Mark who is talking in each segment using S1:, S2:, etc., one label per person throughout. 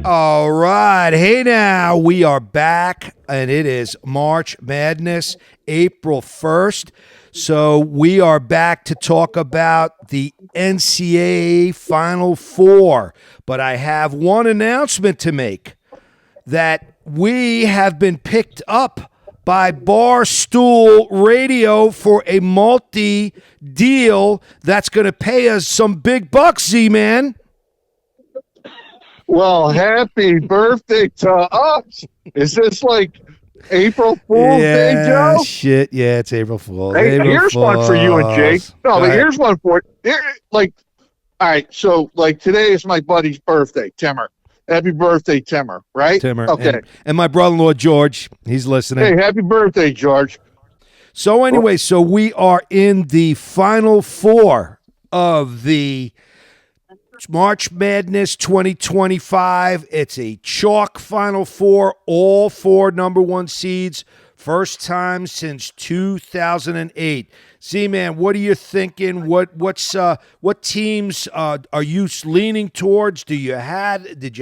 S1: All right. Hey, now we are back, and it is March Madness, April 1st. So we are back to talk about the NCAA Final Four. But I have one announcement to make that we have been picked up by Barstool Radio for a multi-deal that's going to pay us some big bucks, Z-Man.
S2: Well, happy birthday to us. Is this like April Fool's Day, Joe?
S1: Shit. Yeah, it's April Fool's.
S2: Hey,
S1: April
S2: here's
S1: Fool's.
S2: one for you and Jake. No, but
S1: ahead.
S2: here's one for you. All right, so today is my buddy's birthday, Timmer. Happy birthday, Timmer, right?
S1: Timmer.
S2: Okay.
S1: And my brother-in-law, George, he's listening.
S2: Hey, happy birthday, George.
S1: So anyway, so we are in the Final Four of the March Madness 2025. It's a chalk Final Four, all four number one seeds. First time since 2008. Z-Man, what are you thinking? What teams are you leaning towards? Did you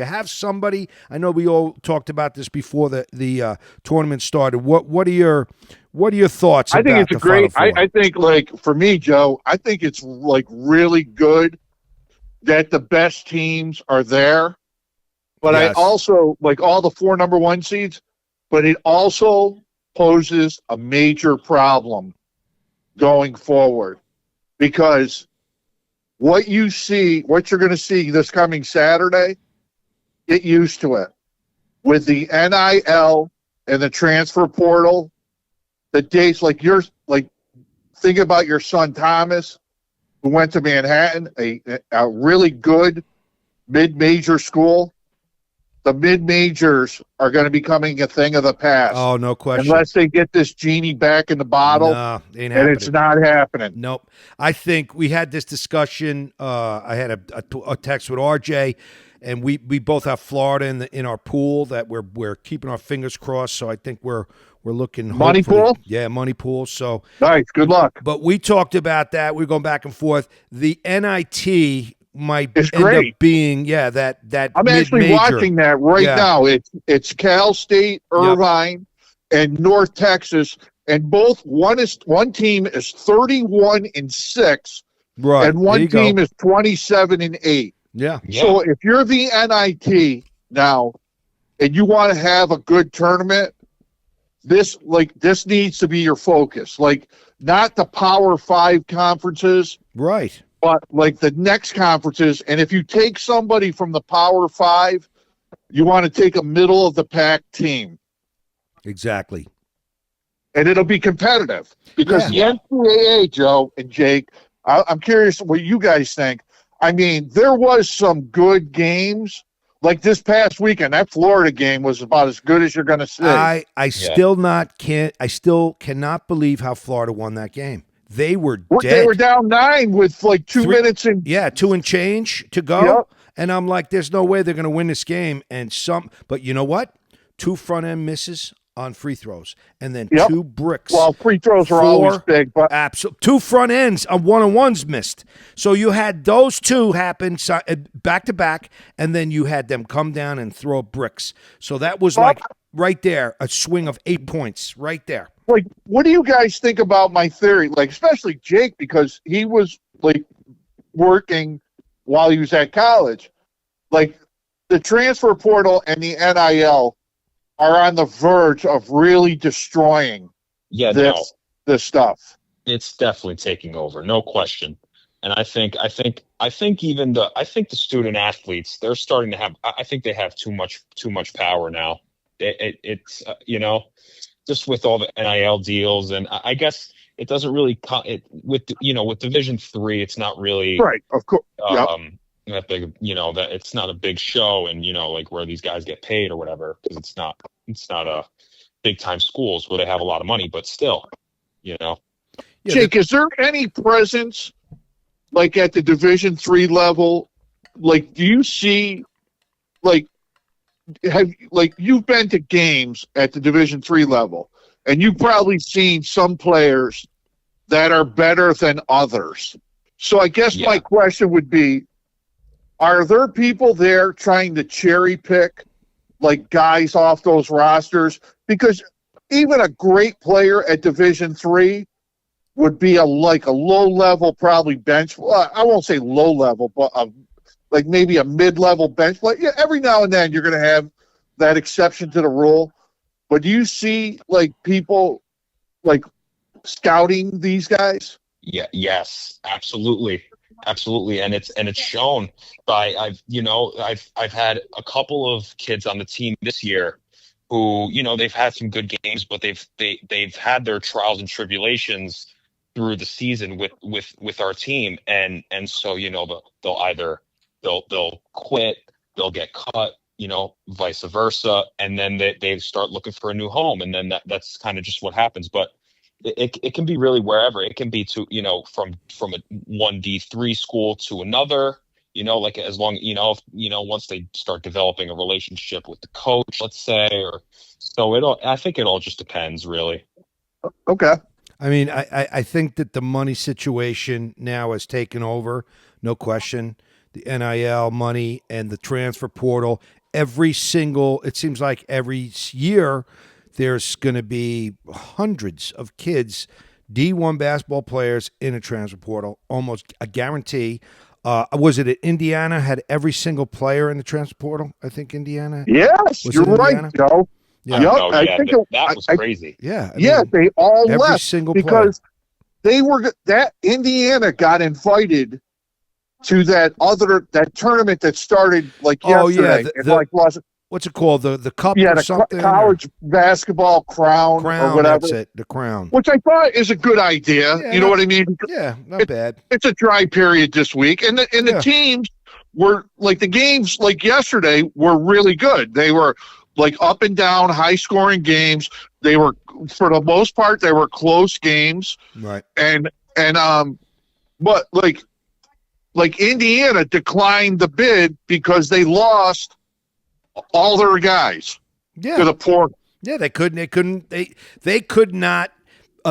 S1: have somebody? I know we all talked about this before the tournament started. What are your thoughts?
S2: I think
S1: about
S2: it's a
S1: the
S2: great.
S1: Final Four?
S2: I think for me, Joe, I think it's really good that the best teams are there. But
S1: Yes.
S2: I also all the four number one seeds. But it also poses a major problem going forward, because what you're going to see this coming Saturday, get used to it. With the NIL and the transfer portal, the dates think about your son Thomas, who went to Manhattan, a really good mid-major school. The mid-majors are going to be becoming a thing of the past.
S1: Oh, no question.
S2: Unless they get this genie back in the bottle.
S1: No, ain't
S2: and
S1: happening.
S2: it's not happening.
S1: Nope. I think we had this discussion. I had a text with RJ, and we both have Florida in our pool that we're keeping our fingers crossed. So I think we're looking
S2: Money
S1: hopefully-
S2: pool?
S1: Yeah, money pool. So
S2: Nice. Good luck.
S1: but we talked about that. We're going back and forth. The NIT might
S2: It's
S1: end
S2: great.
S1: up being that
S2: I'm actually
S1: mid-major.
S2: watching that right
S1: Yeah.
S2: now. It's Cal State, Irvine, and North Texas, and one team is 31-6,
S1: Right.
S2: and
S1: There
S2: one
S1: you go.
S2: team is 27-8.
S1: Yeah.
S2: So if you're the NIT now, and you want to have a good tournament, this needs to be your focus. Not the Power 5 conferences,
S1: Right.
S2: but the next conferences. And if you take somebody from the Power 5, you want to take a middle of the pack team,
S1: Exactly.
S2: and it'll be competitive, because
S1: Yeah.
S2: the NCAA, Joe and Jake, I'm curious what you guys think. I mean, there was some good games. Like this past weekend, that Florida game was about as good as you're going to see.
S1: I still cannot believe how Florida won that game. They were dead.
S2: They were down 9 with 2 minutes and
S1: 2 and change to go.
S2: Yep.
S1: And I'm like, there's no way they're going to win this game. But you know what? 2 front end misses on free throws, and then 2 bricks.
S2: Well, free throws are always big, but
S1: Absolutely. 2 front ends on one-on-ones missed. So you had those 2 happen back to back, and then you had them come down and throw bricks. So that was right there, a swing of 8 points right there.
S2: what do you guys think about my theory? Especially Jake, because he was working while he was at college. The transfer portal and the NIL are on the verge of really destroying this stuff.
S3: It's definitely taking over, no question. And I think even the student athletes, they're starting to have. I think they have too much power now. It's just with all the NIL deals, and I guess it doesn't really with Division III. It's not really
S2: Right, of course.
S3: that big. That it's not a big show, and where these guys get paid or whatever, because it's not a big time schools where they have a lot of money, but still,
S1: Yeah,
S2: Jake, is there any presence at the Division III level? Do you see you've been to games at the Division III level, and you've probably seen some players that are better than others. So I guess my question would be, are there people there trying to cherry pick like guys off those rosters? Because even a great player at Division III would be a low level, probably bench. Well, I won't say low level, but like maybe a mid level bench. Like, yeah, every now and then you're going to have that exception to the rule. But do you see like people like scouting these guys?
S3: Yeah, yes, absolutely. Absolutely. And it's shown by I've had a couple of kids on the team this year who, they've had some good games, but they've had their trials and tribulations through the season with our team. And so, they'll quit, they'll get cut, vice versa. And then they start looking for a new home. And then that's kind of just what happens. But it can be really wherever. It can be to, from a 1D3 school to another, like as long, once they start developing a relationship with the coach, let's say, I think it all just depends really.
S2: Okay.
S1: I mean, I think that the money situation now has taken over, no question. The NIL money and the transfer portal. It seems like every year there's going to be hundreds of kids, D1 basketball players in a transfer portal, almost a guarantee. Was it at Indiana had every single player in the transfer portal? I think Indiana.
S2: Yes,
S1: Was
S2: you're
S1: it
S2: right,
S1: Indiana?
S2: Joe.
S1: Yeah.
S2: Yep,
S3: No,
S2: I
S3: yeah,
S2: think
S3: that was crazy.
S1: Yeah.
S2: They all
S1: every
S2: left
S1: single
S2: because that Indiana got invited to that tournament that started like yesterday.
S1: What's it called? The cup
S2: yeah,
S1: or
S2: the
S1: something?
S2: college basketball crown or whatever.
S1: That's it. The crown.
S2: Which I thought is a good idea.
S1: Yeah,
S2: you know what I mean?
S1: Yeah, not bad.
S2: It's a dry period this week, and the teams were like the games like yesterday were really good. They were like up and down, high scoring games. They were, for the most part, they were close games.
S1: Right.
S2: But like Indiana declined the bid because they lost all their guys to the portal.
S1: Yeah, they could not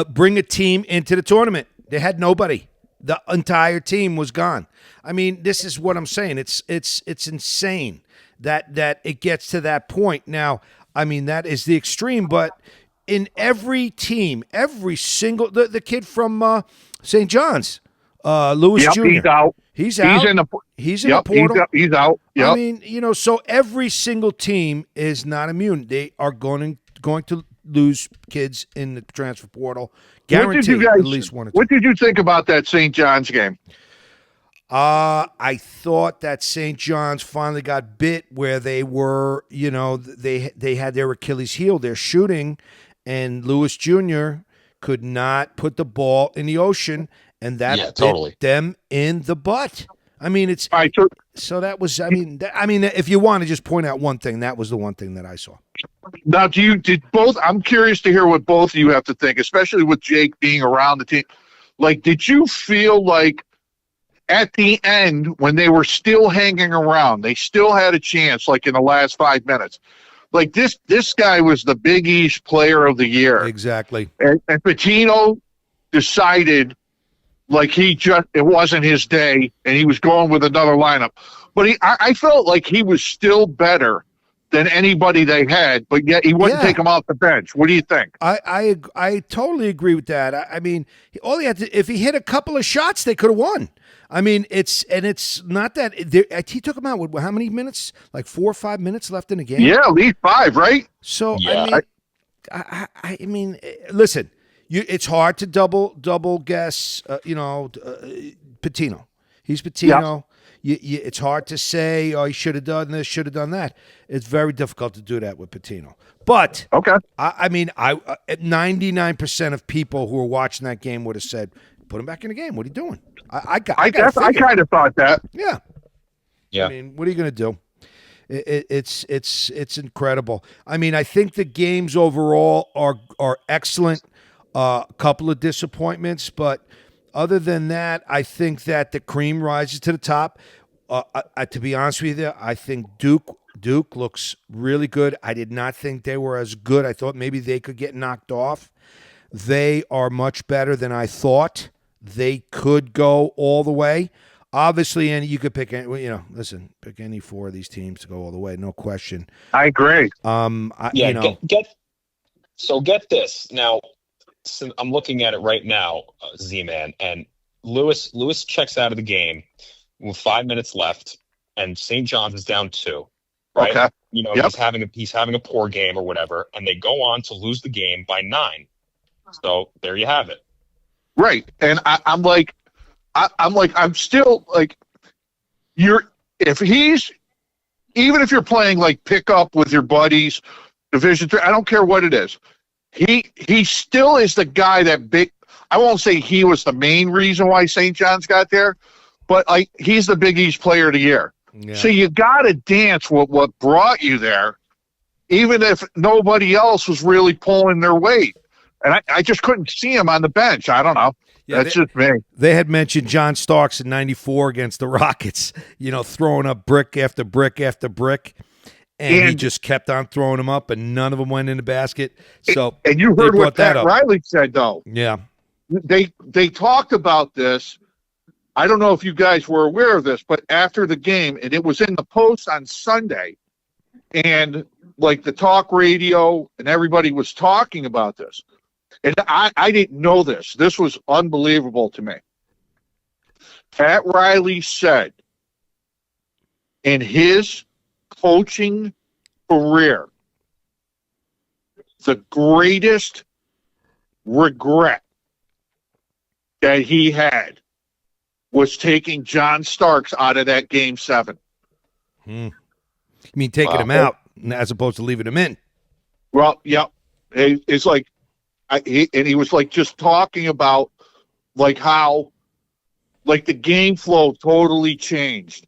S1: bring a team into the tournament. They had nobody. The entire team was gone. I mean, this is what I'm saying. It's insane that it gets to that point. Now, I mean, that is the extreme, but in every team, every single the kid from St. John's, Lewis Jr.
S2: He's out.
S1: He's out. He's in the portal.
S2: He's out. Yep.
S1: I mean, so every single team is not immune. They are going to lose kids in the transfer portal. Guaranteed at least one or two.
S2: What did you think about that St. John's game?
S1: I thought that St. John's finally got bit where they were, they had their Achilles heel, their shooting, and Lewis Jr. could not put the ball in the ocean, and that bit them in the butt. I mean, it's so that was. I mean, if you want to just point out one thing, that was the one thing that I saw.
S2: Now, did both? I'm curious to hear what both of you have to think, especially with Jake being around the team. Like, did you feel like at the end when they were still hanging around, they still had a chance, like in the last 5 minutes? Like this guy was the Big East Player of the Year,
S1: exactly,
S2: and Pitino decided. Like it wasn't his day, and he was going with another lineup. But I felt like he was still better than anybody they had, but yet he wouldn't take him off the bench. What do you think?
S1: I totally agree with that. I mean, all he had to, if he hit a couple of shots, they could have won. I mean, it's not that he took him out with how many minutes? Like 4 or 5 minutes left in the game.
S2: Yeah, at least 5, right?
S1: So I mean, listen. It's hard to double guess, Pitino. He's Pitino. Yeah. It's hard to say, he should have done this, should have done that. It's very difficult to do that with Pitino. But
S2: okay,
S1: I mean, 99% of people who were watching that game would have said, "Put him back in the game. What are you doing?" I
S2: kind of thought that.
S1: Yeah.
S3: Yeah.
S1: I mean, what are you going to do? It's incredible. I mean, I think the games overall are excellent. A couple of disappointments, but other than that, I think that the cream rises to the top. To be honest with you, I think Duke looks really good. I did not think they were as good. I thought maybe they could get knocked off. They are much better than I thought. They could go all the way. Obviously, and you could pick any, listen, pick any four of these teams to go all the way, no question.
S2: I agree.
S3: Yeah, get this now. So I'm looking at it right now, Z-Man, and Lewis checks out of the game with 5 minutes left, and St. John's is down 2. Right?
S2: Okay.
S3: Yep. he's having a poor game or whatever, and they go on to lose the game by 9. So there you have it.
S2: Right, and I'm still like, even if you're playing like pickup with your buddies, Division 3, I don't care what it is. He still is the guy I won't say he was the main reason why St. John's got there, but like he's the Big East Player of the Year. Yeah. So you got to dance with what brought you there, even if nobody else was really pulling their weight. And I just couldn't see him on the bench. I don't know. Yeah, that's just me.
S1: They had mentioned John Starks in '94 against the Rockets, throwing up brick after brick after brick. And he just kept on throwing them up, and none of them went in the basket. So,
S2: and you heard what Pat Riley said, though.
S1: Yeah.
S2: They talked about this. I don't know if you guys were aware of this, but after the game, and it was in the Post on Sunday, and like the talk radio and everybody was talking about this. And I didn't know this. This was unbelievable to me. Pat Riley said in his coaching career, the greatest regret that he had was taking John Starks out of that Game 7.
S1: You mean taking him out as opposed to leaving him in?
S2: Well, yeah. It's like, he was like just talking about like how like the game flow totally changed.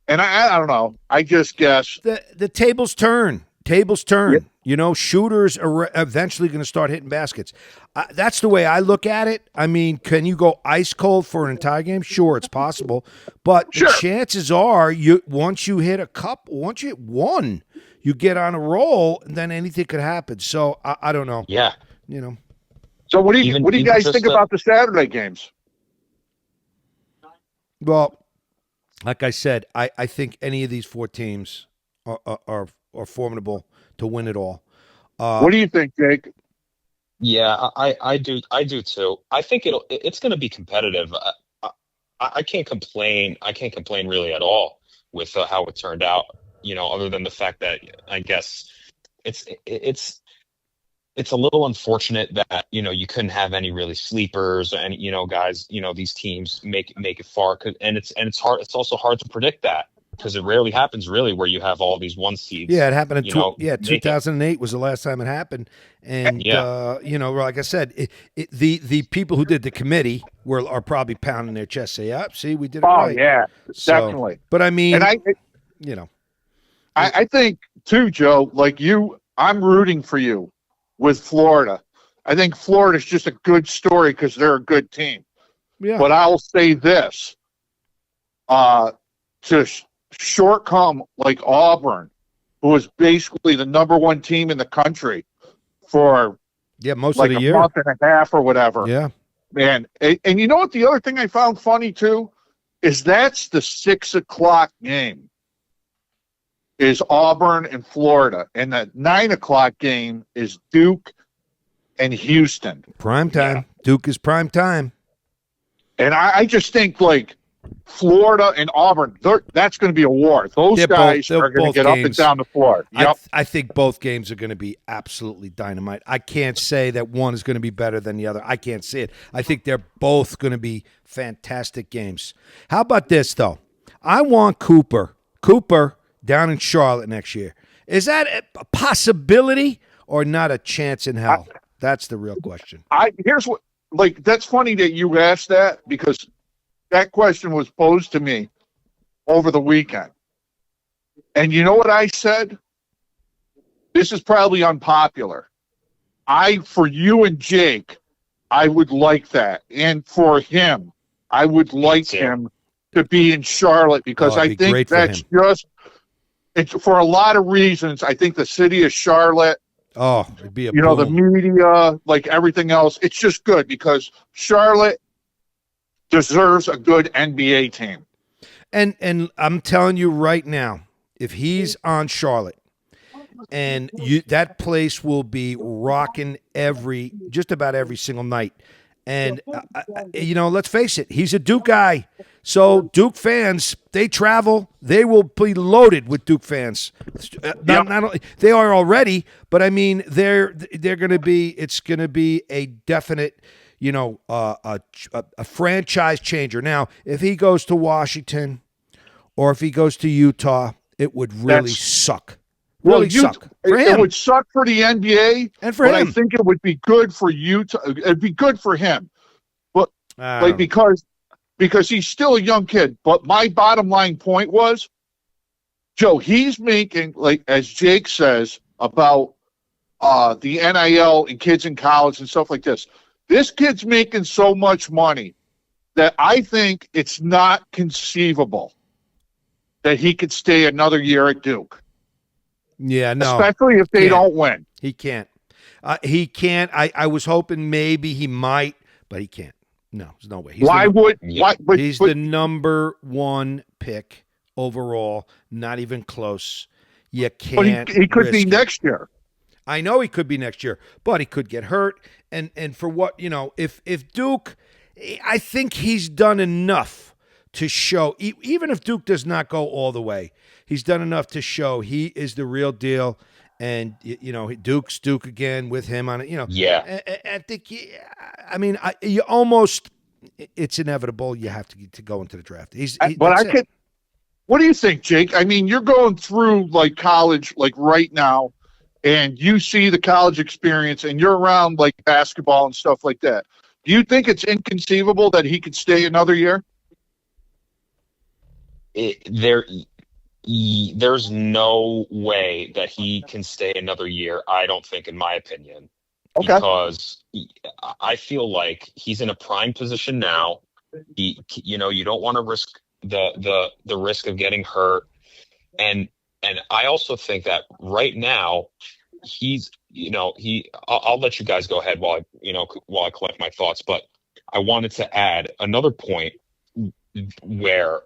S2: And I don't know. I just guess
S1: the tables turn. Tables turn. Yeah. Shooters are eventually going to start hitting baskets. That's the way I look at it. I mean, can you go ice cold for an entire game? Sure, it's possible. But the chances are, once you hit one, you get on a roll, and then anything could happen. So I don't know.
S3: Yeah.
S2: So what do you guys think about the Saturday games?
S1: Well, like I said, I think any of these 4 teams are formidable to win it all.
S2: What do you think, Jake?
S3: Yeah, I do too. I think it's going to be competitive. I can't complain. I can't complain really at all with how it turned out. Other than the fact that I guess it's a little unfortunate that you couldn't have any really sleepers and guys. These teams make it far, and it's hard. It's also hard to predict that because it rarely happens really where you have all these 1 seeds.
S1: Yeah, it happened in 2008 was the last time it happened, and like I said, the people who did the committee are probably pounding their chest, say, see, we did it right. Oh
S2: yeah, definitely.
S1: But I mean,
S2: and I think too, Joe. Like I'm rooting for you with Florida. I think Florida's just a good story because they're a good team. Yeah. But I'll say this, to shortcome like Auburn, who was basically the number 1 team in the country for
S1: most
S2: like
S1: of the year,
S2: a month and a half or whatever.
S1: Yeah.
S2: Man. And you know what? The other thing I found funny too is that's the 6:00 game. Is Auburn and Florida, and the 9:00 game is Duke and Houston.
S1: Prime time. Yeah. Duke is prime time.
S2: And I just think like Florida and Auburn, that's going to be a war. Those guys are going to get up and down the floor. Yep.
S1: I think both games are going to be absolutely dynamite. I can't say that one is going to be better than the other. I can't see it. I think they're both going to be fantastic games. How about this, though? I want Cooper down in Charlotte next year. Is that a possibility or not a chance in hell? That's the real question.
S2: Here's what, like, that's funny that you asked that because that question was posed to me over the weekend. And you know what I said? This is probably unpopular. For you and Jake, I would like that. And for him, I would like him to be in Charlotte because I think that's just, it's for a lot of reasons. I think the city of Charlotte,
S1: it'd be
S2: the media, like everything else, it's just good because Charlotte deserves a good NBA team.
S1: And I'm telling you right now, if he's on Charlotte, and that place will be rocking just about every single night. And let's face it, he's a Duke guy. So Duke fans, they travel, they will be loaded with Duke fans. Not only, they are already, but I mean they're going to be. It's going to be a definite, a franchise changer. Now, if he goes to Washington, or if he goes to Utah, it would really suck. Really suck for him.
S2: It would suck for the NBA,
S1: and for him.
S2: I think it would be good for Utah. It'd be good for him, but because he's still a young kid. But my bottom line point was, Joe, he's making, like as Jake says about the NIL and kids in college and stuff like this. This kid's making so much money that I think it's not conceivable that he could stay another year at Duke.
S1: Yeah, no.
S2: Especially if they don't win.
S1: He can't. He can't. I was hoping maybe he might, but he can't. No, there's no way. He's the number one pick overall, not even close. You can't.
S2: But he could be next year.
S1: I know he could be next year, but he could get hurt. And for what, if Duke, I think he's done enough to show, even if Duke does not go all the way, he's done enough to show he is the real deal. And, Duke's Duke again with him on it,
S3: Yeah.
S1: I think, it's inevitable. You have to go into the draft.
S2: What do you think, Jake? I mean, you're going through like college, like right now, and you see the college experience and you're around like basketball and stuff like that. Do you think it's inconceivable that he could stay another year?
S3: There's no way that he can stay another year, I don't think, in my opinion.
S2: Okay.
S3: Because I feel like he's in a prime position now. You don't want to risk the risk of getting hurt. And I also think that right now he's, I'll let you guys go ahead while I collect my thoughts, but I wanted to add another point where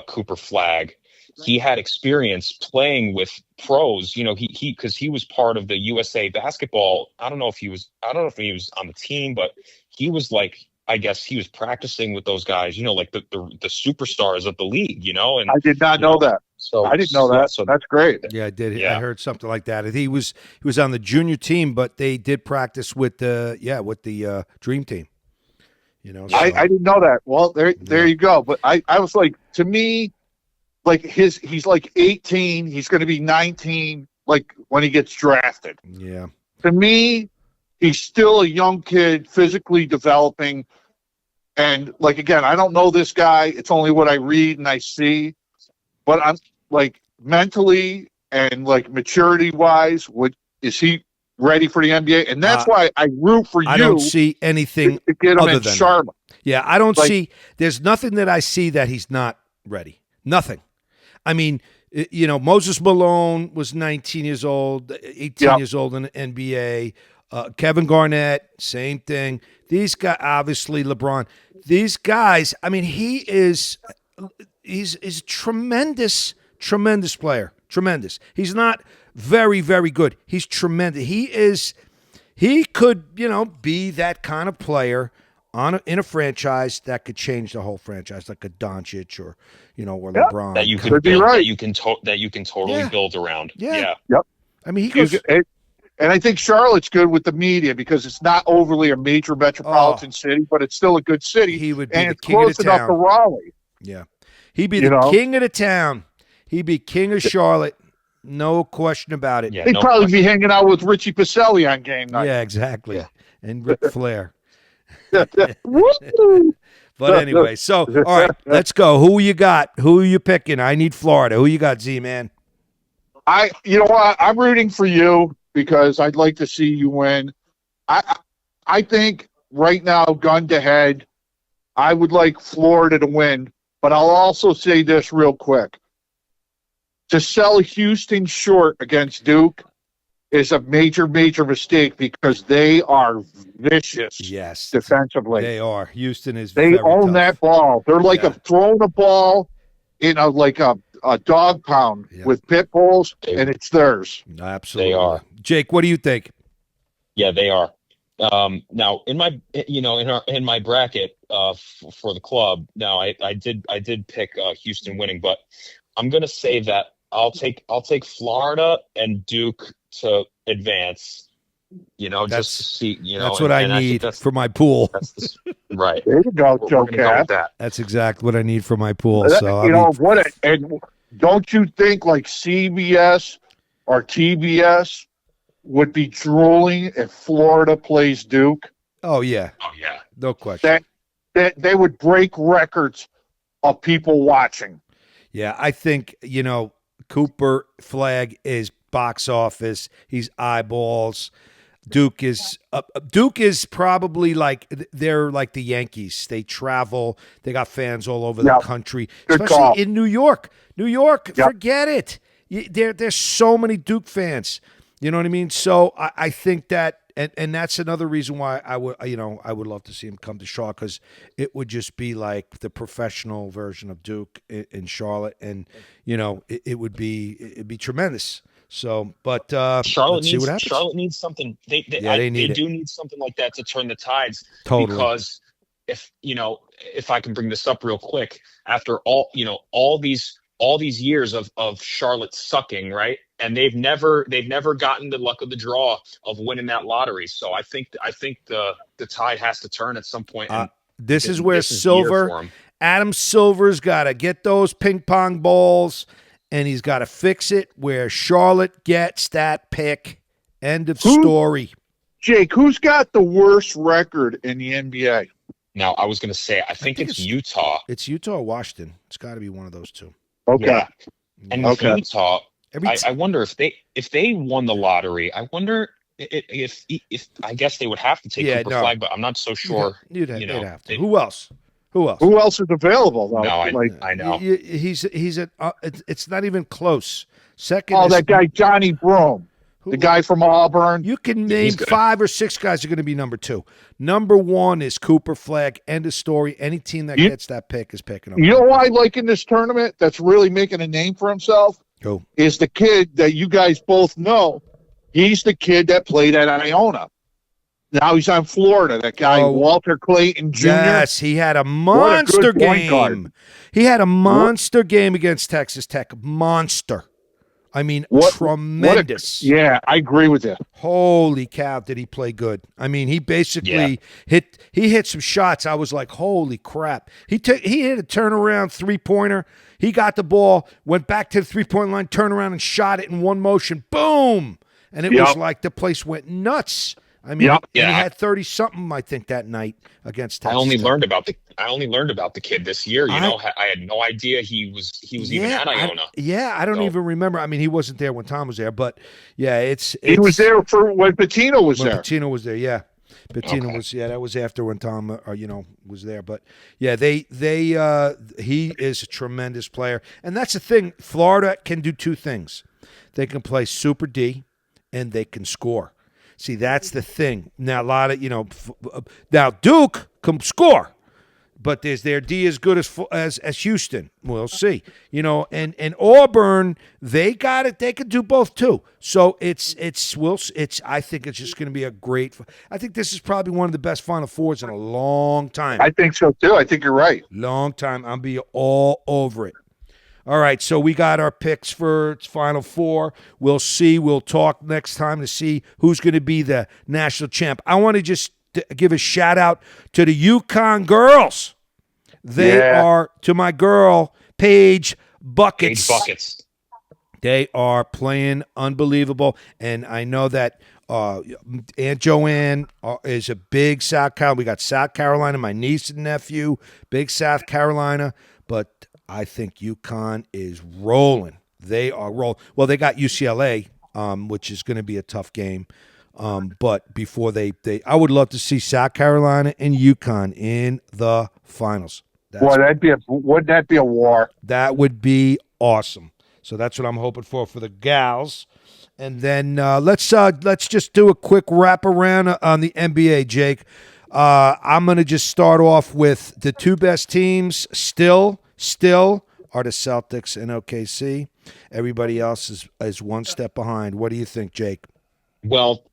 S3: Cooper Flagg, he had experience playing with pros, because he was part of the USA basketball. I don't know if he was on the team, but he was like, I guess he was practicing with those guys, like the superstars of the league, and
S2: I did not know that.
S3: So
S2: I didn't know that. So that's great.
S1: Yeah, I did.
S3: Yeah.
S1: I heard something like that. He was on the junior team, but they did practice with the dream team. So.
S2: I didn't know that. Well, there you go. But I was like, to me, like he's like 18. He's going to be 19, like when he gets drafted.
S1: Yeah.
S2: To me, he's still a young kid, physically developing. And like, again, I don't know this guy. It's only what I read and I see. But I'm like mentally and like maturity wise, is he ready for the NBA? And that's why I root for you.
S1: I don't see anything
S2: to get him
S1: other
S2: in
S1: than
S2: Charlotte.
S1: Yeah, I don't see. There's nothing that I see that he's not ready. Nothing. I mean, Moses Malone was 19 years old, 18 years old in the NBA. Kevin Garnett, same thing. These guys, obviously LeBron. These guys, I mean, he's a tremendous player. Tremendous. He's not very, very good. He's tremendous. He could, be that kind of player in a franchise that could change the whole franchise, like a Doncic or LeBron.
S3: That you could build, right. that you can totally build around.
S1: Yeah.
S2: Yep.
S1: I mean, he goes.
S2: And I think Charlotte's good with the media because it's not overly a major metropolitan city, but it's still a good city.
S1: He would be
S2: and
S1: the
S2: it's
S1: king
S2: close
S1: of the
S2: enough
S1: town.
S2: to Raleigh.
S1: Yeah. He'd be the king of the town. He'd be king of Charlotte. No question about it.
S2: Yeah, He'd probably be hanging out with Richie Pacelli on game night.
S1: Yeah, exactly. Yeah. And Ric Flair.
S2: Woo!
S1: But anyway, so, all right, let's go. Who you got? Who are you picking? I need Florida. Who you got, Z-Man?
S2: You know what? I'm rooting for you because I'd like to see you win. I think right now, gun to head, I would like Florida to win, but I'll also say this real quick. To sell Houston short against Duke is a major, major mistake because they are vicious defensively.
S1: They are. Houston is
S2: They
S1: very
S2: own
S1: tough.
S2: that ball. They're like throwing a ball in a dog pound
S1: Yeah.
S2: with pit bulls, and it's theirs.
S1: Absolutely.
S3: They are.
S1: Jake, what do you think?
S3: Yeah, they are. Now in my, in my bracket for the club. Now I did pick Houston winning, but I'm gonna say that I'll take Florida and Duke to advance. Just to see.
S1: That's what I
S3: think
S1: need for my pool.
S3: that's right.
S2: There you go,
S3: We're
S2: Joe
S3: gonna go with
S2: Cat.
S3: that.
S1: That's exactly what I need for my pool. So
S2: And don't you think like CBS or TBS would be drooling if Florida plays Duke?
S1: oh yeah,
S3: Oh yeah.
S1: no question.
S2: That they would break records of people watching.
S1: Yeah, I think Cooper Flag is box office. He's eyeballs. Duke is probably they're like the Yankees. They travel. They got fans all over the
S2: Yep.
S1: country,
S2: Good
S1: especially
S2: call.
S1: in New York. New York,
S2: Yep.
S1: forget it. There's so many Duke fans. You know what I mean? So I think that, and that's another reason why I would love to see him come to Charlotte, because it would just be like the professional version of Duke in Charlotte, and it'd be tremendous. So, but
S3: Charlotte
S1: let's see what happens.
S3: Charlotte needs something. They
S1: they need it.
S3: do need something like that to turn the tides.
S1: Totally.
S3: Because if I can bring this up real quick, after all these years of Charlotte sucking, right? And they've never gotten the luck of the draw of winning that lottery. So I think the tide has to turn at some point. And
S1: This is where
S3: this is the year for
S1: Silver,
S3: 'em.
S1: Adam Silver's got to get those ping pong balls, and he's got to fix it where Charlotte gets that pick. End of story.
S2: Jake, who's got the worst record in the NBA?
S3: Now I was going to say I think it's Utah.
S1: It's Utah or Washington. It's got to be one of those two.
S2: Okay.
S3: Yeah. And
S2: Okay.
S3: Utah,
S1: Every
S3: I wonder if they won the lottery. I wonder if I guess they would have to take Cooper Flag, but I'm not so sure.
S1: They'd
S3: you know,
S1: have to.
S3: it-
S1: Who else?
S2: Who else is available though?
S3: No, I know.
S1: He's it's not even close. Second
S2: Oh,
S1: is
S2: that guy Johnny Broome,
S1: who-
S2: the guy from Auburn.
S1: You can name
S3: He's good.
S1: 5 or 6 guys are going to be number 2. Number 1 is Cooper Flag. End of story. Any team that gets that pick is picking up.
S2: You know why I like in this tournament that's really making a name for himself?
S1: Who?
S2: Is the kid that you guys both know. He's the kid that played at Iona. Now he's on Florida. That guy,
S1: Oh,
S2: Walter Clayton Jr.
S1: Yes, he had a monster
S2: good point
S1: game.
S2: guard.
S1: He had a monster game against Texas Tech. Monster. I mean, tremendous.
S2: Yeah, I agree with you.
S1: Holy cow, did he play good? I mean, he basically hit some shots. I was like, holy crap. He hit a turnaround 3-pointer. He got the ball, went back to the 3-point line, turned around and shot it in one motion. Boom! And it was like the place went nuts. I mean, and he had 30-something, I think, that night against Texas.
S3: I only
S1: Tech.
S3: learned about the kid this year. I had no idea he was even at Iona.
S1: I don't even remember. I mean, he wasn't there when Tom was there, but yeah,
S2: He was there for when Pitino was
S1: when
S2: there.
S1: Pitino was there. Yeah, Pitino was. Yeah, that was after when Tom, was there. But yeah, he is a tremendous player, and that's the thing. Florida can do 2 things. They can play super D, and they can score. See, that's the thing. Now, a lot of, now Duke can score, but is their D as good as Houston? We'll see. And Auburn, they got it. They could do both too. So I think it's just going to be a great. I think this is probably one of the best Final Fours in a long time.
S2: I think so too. I think you're right.
S1: Long time. I'll be all over it. All right, so we got our picks for Final Four. We'll see. We'll talk next time to see who's going to be the national champ. I want to just give a shout out to the UConn girls. They are, to my girl, Paige Buckets.
S3: Paige Buckets.
S1: They are playing unbelievable, and I know that Aunt Joanne is a big South Carolina. We got South Carolina, my niece and nephew, big South Carolina, but I think UConn is rolling. They are rolling. Well, they got UCLA, which is going to be a tough game. But before I would love to see South Carolina and UConn in the finals.
S2: Wouldn't that be a war?
S1: That would be awesome. So that's what I'm hoping for the gals. And then let's just do a quick wrap around on the NBA, Jake. I'm going to just start off with the 2 best teams still are the Celtics and OKC. Everybody else is one step behind. What do you think, Jake?
S3: Well,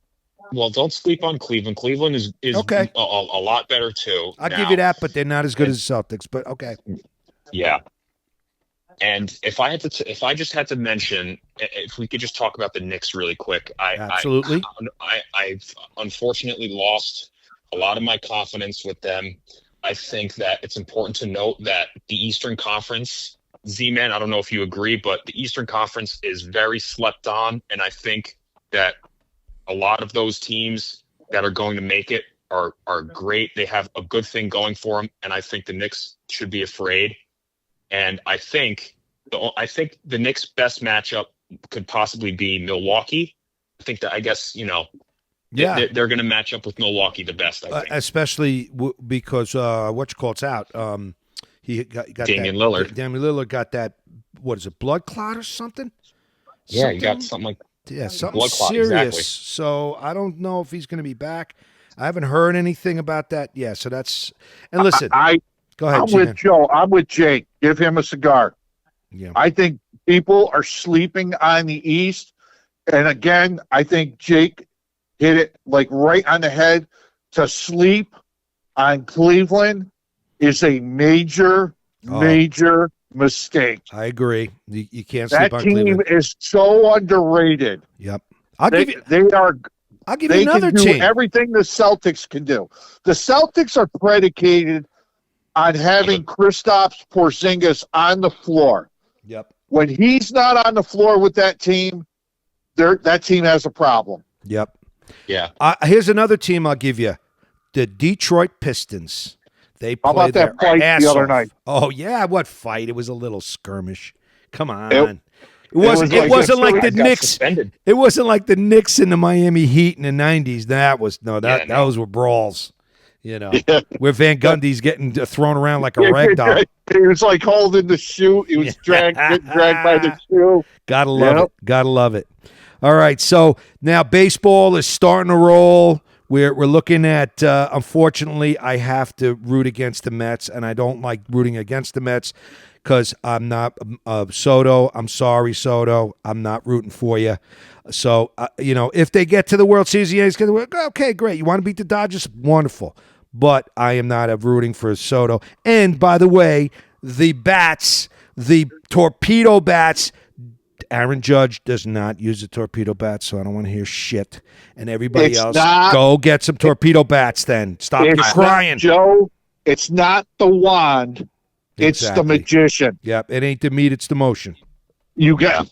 S3: don't sleep on Cleveland. Cleveland is
S1: Okay.
S3: a lot better too.
S1: I'll
S3: now.
S1: give you that, but they're not as good as the Celtics. But okay.
S3: Yeah. And if I just had to mention, if we could just talk about the Knicks really quick,
S1: Absolutely.
S3: I've unfortunately lost a lot of my confidence with them. I think that it's important to note that the Eastern Conference, Z-Man, I don't know if you agree, but the Eastern Conference is very slept on, and I think that a lot of those teams that are going to make it are great. They have a good thing going for them, and I think the Knicks should be afraid. And I think the Knicks' best matchup could possibly be Milwaukee. They're going to match up with Milwaukee the best. I think,
S1: especially because it's out. He got
S3: Damian Lillard.
S1: Damian Lillard got that. What is it? Blood clot or something?
S3: Yeah, he got something like
S1: something
S3: blood clot,
S1: serious.
S3: exactly.
S1: So I don't know if he's going to be back. I haven't heard anything about that. Yeah, so that's and listen. Go ahead,
S2: I'm with Joe. I'm with Jake. Give him a cigar.
S1: Yeah.
S2: I think people are sleeping on the East. And again, I think Jake hit it like right on the head. To sleep on Cleveland is a major mistake.
S1: I agree. You can't sleep on
S2: Cleveland. That team is so underrated.
S1: Yep.
S2: I'll give you another
S1: team.
S2: They can do everything the Celtics can do. The Celtics are predicated on having Kristaps Porzingis on the floor.
S1: Yep.
S2: When he's not on the floor with that team, that team has a problem.
S1: Yep.
S3: Yeah.
S1: Here's another team I'll give you. The Detroit Pistons. They played
S2: How about that fight the other night?
S1: Oh, yeah. What fight? It was a little skirmish. Come on.
S2: It
S1: wasn't like the Knicks.
S3: Suspended.
S1: It wasn't like the Knicks and the Miami Heat in the 90s. Those were brawls. Where Van Gundy's getting thrown around like a rag doll.
S2: He was like holding the shoe. He was dragged by the shoe.
S1: Gotta love it. Gotta love it. All right, so now baseball is starting to roll. We're looking at, unfortunately, I have to root against the Mets, and I don't like rooting against the Mets because I'm not Soto. I'm sorry, Soto. I'm not rooting for you. So, if they get to the World Series, the Yankees get to the okay, great. You want to beat the Dodgers? Wonderful. But I am not rooting for Soto. And, by the way, the bats, the torpedo bats, Aaron Judge does not use the torpedo bats, so I don't want to hear shit. And everybody else, go get some torpedo bats then. Stop your crying.
S2: Joe, it's not the wand. It's the magician.
S1: Yep, it ain't the meat, it's the motion.
S2: You got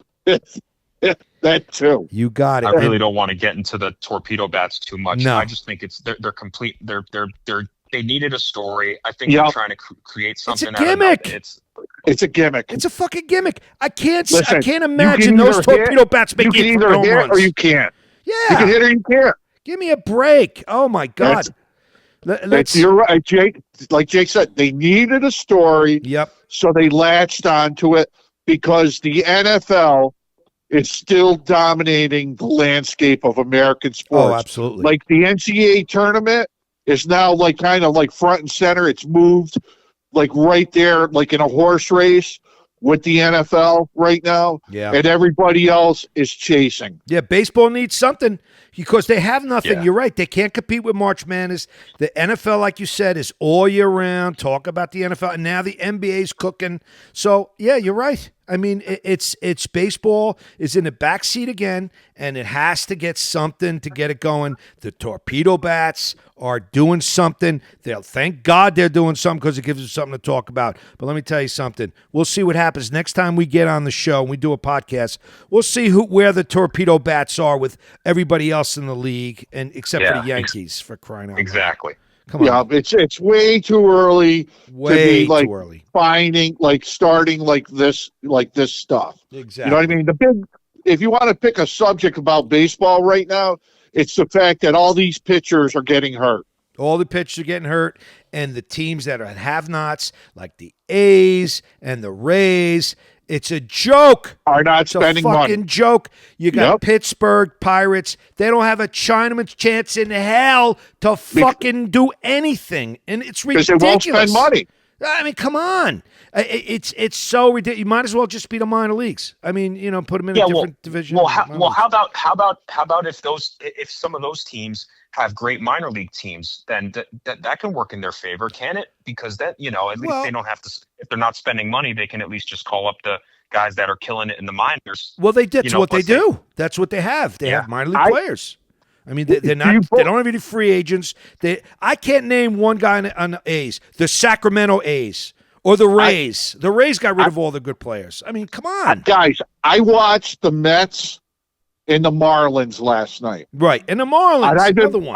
S2: that too.
S1: You got it.
S3: I really don't want to get into the torpedo bats too much.
S1: No.
S3: I just think they're complete. They needed a story. I think they're trying to create something.
S1: It's a gimmick.
S2: It's a gimmick.
S1: It's a fucking gimmick. I can't
S2: Listen,
S1: imagine those torpedo bats making
S2: it for home runs. Or you can't.
S1: Yeah.
S2: You can hit or you can't.
S1: Give me a break. Oh my God.
S2: You're right, Jake. Like Jake said, they needed a story.
S1: Yep.
S2: So they latched onto it because the NFL is still dominating the landscape of American sports.
S1: Oh, absolutely.
S2: Like the NCAA tournament is now like kind of like front and center. It's moved like right there, like in a horse race with the NFL right now.
S1: Yeah.
S2: And everybody else is chasing.
S1: Yeah, baseball needs something because they have nothing.
S3: Yeah.
S1: You're right. They can't compete with March Madness. The NFL, like you said, is all year round. Talk about the NFL. And now the NBA's cooking. So, yeah, you're right. I mean, it's baseball is in the backseat again, and it has to get something to get it going. The torpedo bats are doing something. Thank God they're doing something because it gives us something to talk about. But let me tell you something. We'll see what happens next time we get on the show and we do a podcast. We'll see where the torpedo bats are with everybody else in the league, and except for the Yankees, for crying out loud.
S3: Exactly.
S1: Come on.
S2: Yeah, it's way too early to be like
S1: too early.
S2: Starting like this stuff.
S1: Exactly.
S2: You know what I mean? If you want to pick a subject about baseball right now, it's the fact that all these pitchers are getting hurt.
S1: All the pitchers are getting hurt, and the teams that are have-nots, like the A's and the Rays, it's a joke.
S2: Are not spending money.
S1: It's a fucking joke. You got Pittsburgh Pirates. They don't have a Chinaman's chance in hell to fucking do anything, and it's ridiculous.
S2: Because they won't spend money.
S1: I mean, come on. It's so ridiculous. You might as well just be the minor leagues. I mean, put them in a different division.
S3: Well, how about if some of those teams have great minor league teams, then that can work in their favor, can it? Because that at least they don't have to. If they're not spending money, they can at least just call up the guys that are killing it in the minors.
S1: Well, that's what they do. That's what they have. They have minor league players. I mean, they're not. They don't have any free agents. I can't name one guy on the A's, the Sacramento A's, or the Rays. The Rays got rid of all the good players. I mean, come on,
S2: guys. I watched the Mets and the Marlins last night.
S1: Right, and the Marlins.
S2: And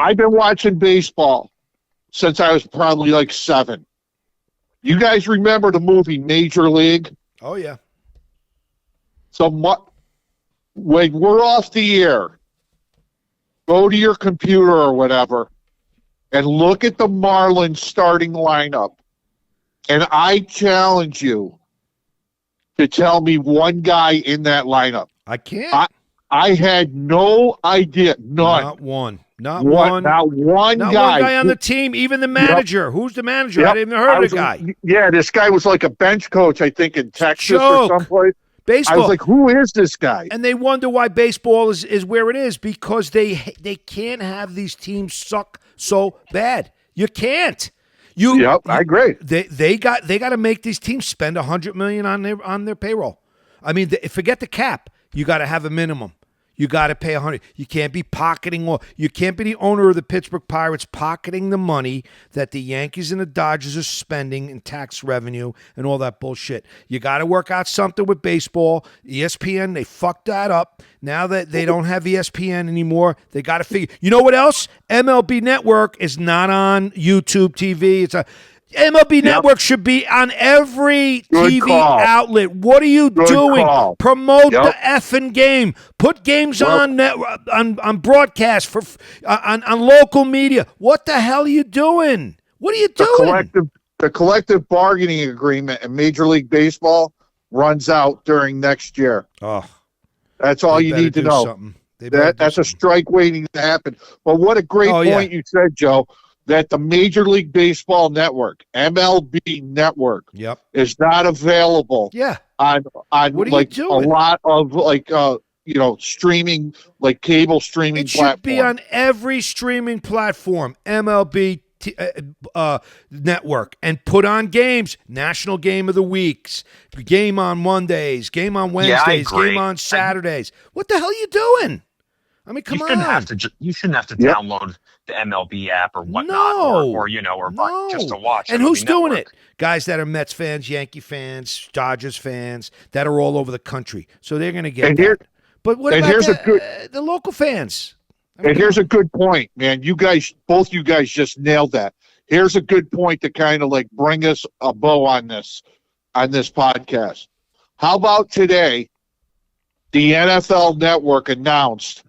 S2: I've been watching baseball since I was probably like 7. You guys remember the movie Major League?
S1: Oh yeah.
S2: So when we're off the air, go to your computer or whatever and look at the Marlins starting lineup. And I challenge you to tell me one guy in that lineup.
S1: I can't.
S2: I had no idea. None.
S1: Not one.
S2: Not one guy
S1: on the team, even the manager. Yep. Who's the manager? I didn't even heard of the guy.
S2: Yeah, this guy was like a bench coach, I think, in Texas or someplace.
S1: Baseball.
S2: I was like, who is this guy?
S1: And they wonder why baseball is where it is, because they can't have these teams suck so bad. You can't.
S2: I agree.
S1: They got to make these teams spend $100 million on their payroll. I mean, forget the cap. You got to have a minimum. You got to pay $100. You can't be pocketing or you can't be the owner of the Pittsburgh Pirates pocketing the money that the Yankees and the Dodgers are spending in tax revenue and all that bullshit. You got to work out something with baseball. ESPN, they fucked that up. Now that they don't have ESPN anymore, they got to figure. You know what else? MLB Network is not on YouTube TV. It's MLB Network should be on every TV outlet. What are you doing? Promote the effing game. Put games on broadcast for on local media. What the hell are you doing? What are you doing?
S2: The collective bargaining agreement in Major League Baseball runs out during next year.
S1: Oh,
S2: that's all you need to know. That's a strike waiting to happen. But what a great point you said, Joe. That the Major League Baseball Network, MLB Network, is not available on like a lot of streaming, like cable streaming platforms.
S1: It should be on every streaming platform, MLB Network, and put on games, National Game of the Weeks, game on Mondays, game on Wednesdays, game on Saturdays. What the hell are you doing? I mean, come on.
S3: You shouldn't have to download the MLB app or whatnot, or just to watch.
S1: And who's doing it? Guys that are Mets fans, Yankee fans, Dodgers fans, that are all over the country. So they're going to get that. But what about the local fans?
S2: Here's a good point, man. Both you guys just nailed that. Here's a good point to kind of like bring us a bow on this podcast. How about today? The NFL Network announced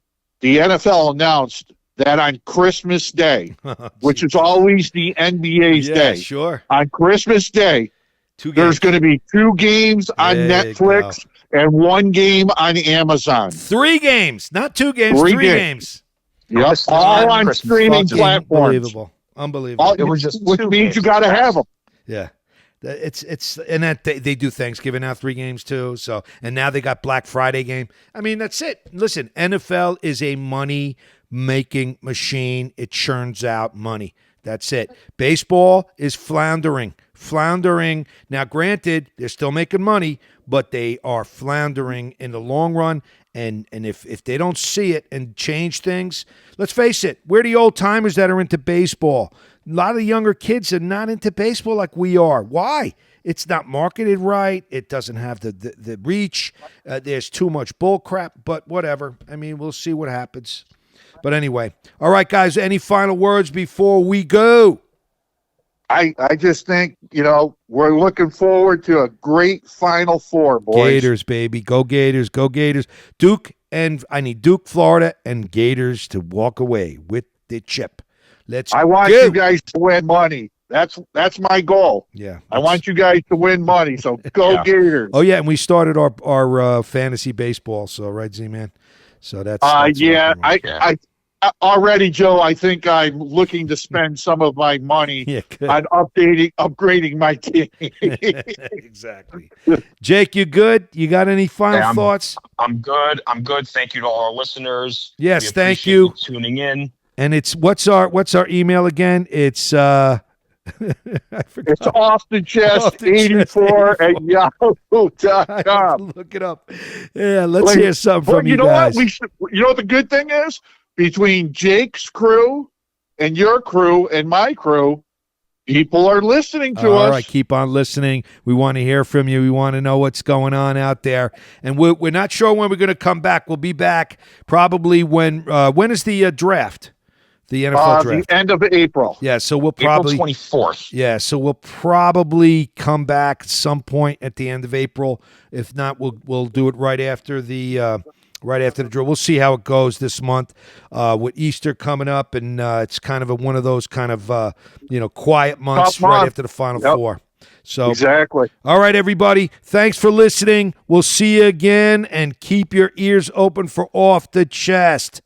S2: that on Christmas Day, which is always the NBA's day,
S1: sure.
S2: On Christmas Day, there's going to be 2 games on Netflix and 1 game on Amazon.
S1: 3 games, not 2 games, 3 games.
S2: Yep, all on streaming platforms.
S1: Unbelievable.
S2: Which means you got to have them.
S1: Yeah. It's and that they do Thanksgiving now 3 games too. So and now they got Black Friday game. I mean that's it. Listen, NFL is a money making machine. It churns out money. That's it. Baseball is floundering. Now, granted, they're still making money, but they are floundering in the long run. And if they don't see it and change things, let's face it, we're the old timers that are into baseball. A lot of the younger kids are not into baseball like we are. Why? It's not marketed right. It doesn't have the reach. There's too much bull crap, but whatever. I mean, we'll see what happens. But anyway, all right, guys, any final words before we go?
S2: I just think, we're looking forward to a great Final Four, boys.
S1: Gators, baby. Go Gators. Go Gators. I need Duke, Florida, and Gators to walk away with the chip.
S2: I want you guys to win money. That's my goal.
S1: Yeah.
S2: I want you guys to win money, so go Gators.
S1: Oh, yeah, and we started our fantasy baseball, so right, Z-Man? So that's
S2: I already, Joe, I think I'm looking to spend some of my money
S1: Yeah, good.
S2: on upgrading my team.
S1: Exactly. Jake, you good? You got any final
S3: Yeah,
S1: thoughts?
S3: I'm good. I'm good. Thank you to all our listeners.
S1: Yes,
S3: We
S1: thank
S3: appreciate
S1: you.
S3: tuning in.
S1: And it's what's our email again? It's I forgot.
S2: It's off the chest
S1: Off the chest
S2: 84 at
S1: 84. I have
S2: yahoo.com.
S1: to look it up. Yeah, let's hear something from
S2: you
S1: you
S2: know
S1: guys.
S2: what? You know what the good thing is? Between Jake's crew and your crew and my crew, people are listening to us.
S1: All right, keep on listening. We want to hear from you. We want to know what's going on out there. And we're not sure when we're going to come back. We'll be back probably when is the draft? The NFL draft.
S2: The end of April.
S1: Yeah, so we'll probably
S3: April 24th.
S1: Yeah, so we'll probably come back at some point at the end of April. If not, we'll do it right after the drill. We'll see how it goes this month with Easter coming up, and it's kind of one of those kind of quiet months
S2: Tough month.
S1: right after the Final Four. So
S2: Exactly.
S1: all right, everybody. Thanks for listening. We'll see you again, and keep your ears open for Off the Chest.